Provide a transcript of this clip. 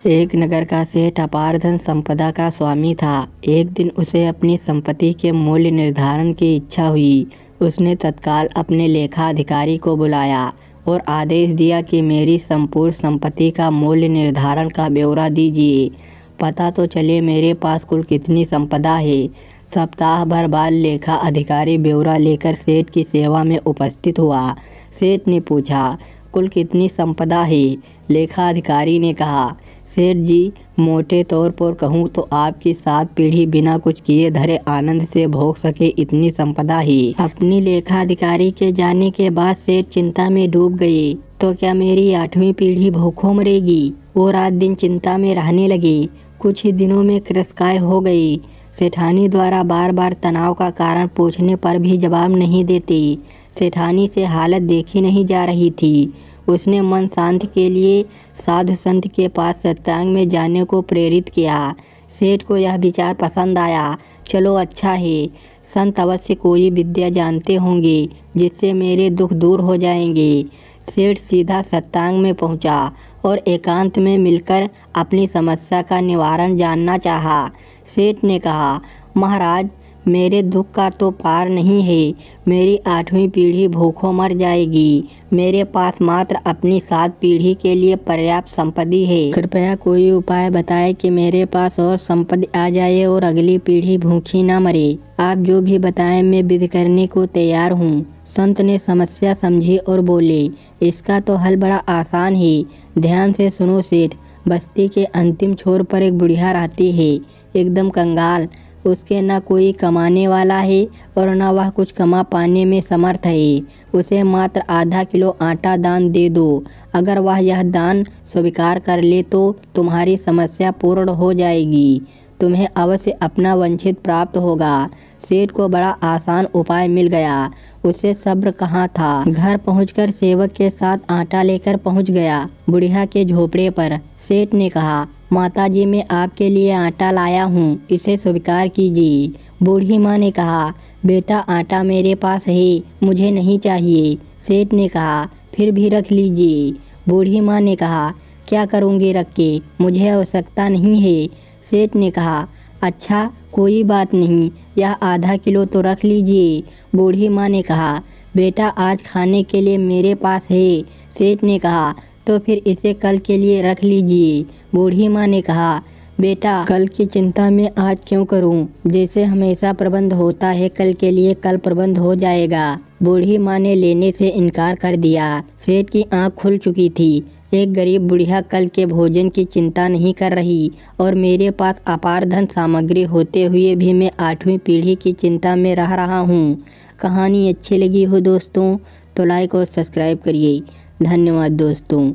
एक नगर का सेठ अपार धन संपदा का स्वामी था। एक दिन उसे अपनी संपत्ति के मूल्य निर्धारण की इच्छा हुई। उसने तत्काल अपने लेखा अधिकारी को बुलाया और आदेश दिया कि मेरी संपूर्ण संपत्ति का मूल्य निर्धारण का ब्यौरा दीजिए। पता तो चले मेरे पास कुल कितनी संपदा है। सप्ताह भर बाद लेखा अधिकारी ब्यौरा लेकर सेठ की सेवा में उपस्थित हुआ। सेठ ने पूछा, कुल कितनी संपदा है? लेखा अधिकारी ने कहा, सेठ जी, मोटे तौर पर कहूँ तो आपकी 7 पीढ़ी बिना कुछ किए धरे आनंद से भोग सके इतनी संपदा है। अपनी लेखा अधिकारी के जाने के बाद सेठ चिंता में डूब गए। तो क्या मेरी 8वीं पीढ़ी भूखों मरेगी? वो रात दिन चिंता में रहने लगे। कुछ ही दिनों में कृशकाय हो गई। सेठानी द्वारा बार बार तनाव का कारण पूछने पर भी जवाब नहीं देती। सेठानी से हालत देखी नहीं जा रही थी। उसने मन शांति के लिए साधु संत के पास सत्संग में जाने को प्रेरित किया। सेठ को यह विचार पसंद आया। चलो अच्छा है, संत अवश्य कोई विद्या जानते होंगे जिससे मेरे दुख दूर हो जाएंगे। सेठ सीधा सत्संग में पहुंचा और एकांत में मिलकर अपनी समस्या का निवारण जानना चाहा। सेठ ने कहा, महाराज, मेरे दुख का तो पार नहीं है। मेरी 8वीं पीढ़ी भूखों मर जाएगी। मेरे पास मात्र अपनी 7 पीढ़ी के लिए पर्याप्त संपत्ति है। कृपया कोई उपाय बताएं कि मेरे पास और संपत्ति आ जाए और अगली पीढ़ी भूखी न मरे। आप जो भी बताएं मैं विधि करने को तैयार हूँ। संत ने समस्या समझी और बोले, इसका तो हल बड़ा आसान है। ध्यान से सुनो सेठ। बस्ती के अंतिम छोर पर एक बुढ़िया रहती है, एकदम कंगाल। उसके न कोई कमाने वाला है और न वह कुछ कमा पाने में समर्थ है। उसे मात्र आधा किलो आटा दान दे दो। अगर वह यह दान स्वीकार कर ले तो तुम्हारी समस्या पूर्ण हो जाएगी। तुम्हें अवश्य अपना वंचित प्राप्त होगा। सेठ को बड़ा आसान उपाय मिल गया। उसे सब्र कहाँ था। घर पहुंचकर सेवक के साथ आटा लेकर पहुंच गया बुढ़िया के झोपड़े पर। सेठ ने कहा, माताजी, मैं आपके लिए आटा लाया हूँ, इसे स्वीकार कीजिए। बूढ़ी माँ ने कहा, बेटा, आटा मेरे पास है, मुझे नहीं चाहिए। सेठ ने कहा, फिर भी रख लीजिए। बूढ़ी माँ ने कहा, क्या करूँगी रख के, मुझे आवश्यकता नहीं है। सेठ ने कहा, अच्छा, कोई बात नहीं, यह आधा किलो तो रख लीजिए। बूढ़ी माँ ने कहा, बेटा, आज खाने के लिए मेरे पास है। सेठ ने कहा, तो फिर इसे कल के लिए रख लीजिए। बूढ़ी माँ ने कहा, बेटा, कल की चिंता मैं आज क्यों करूं? जैसे हमेशा प्रबंध होता है, कल के लिए कल प्रबंध हो जाएगा। बूढ़ी माँ ने लेने से इनकार कर दिया। सेठ की आंख खुल चुकी थी। एक गरीब बुढ़िया कल के भोजन की चिंता नहीं कर रही और मेरे पास अपार धन सामग्री होते हुए भी मैं 8वीं पीढ़ी की चिंता में रह रहा हूँ। कहानी अच्छी लगी हो दोस्तों तो लाइक और सब्सक्राइब करिए। धन्यवाद दोस्तों।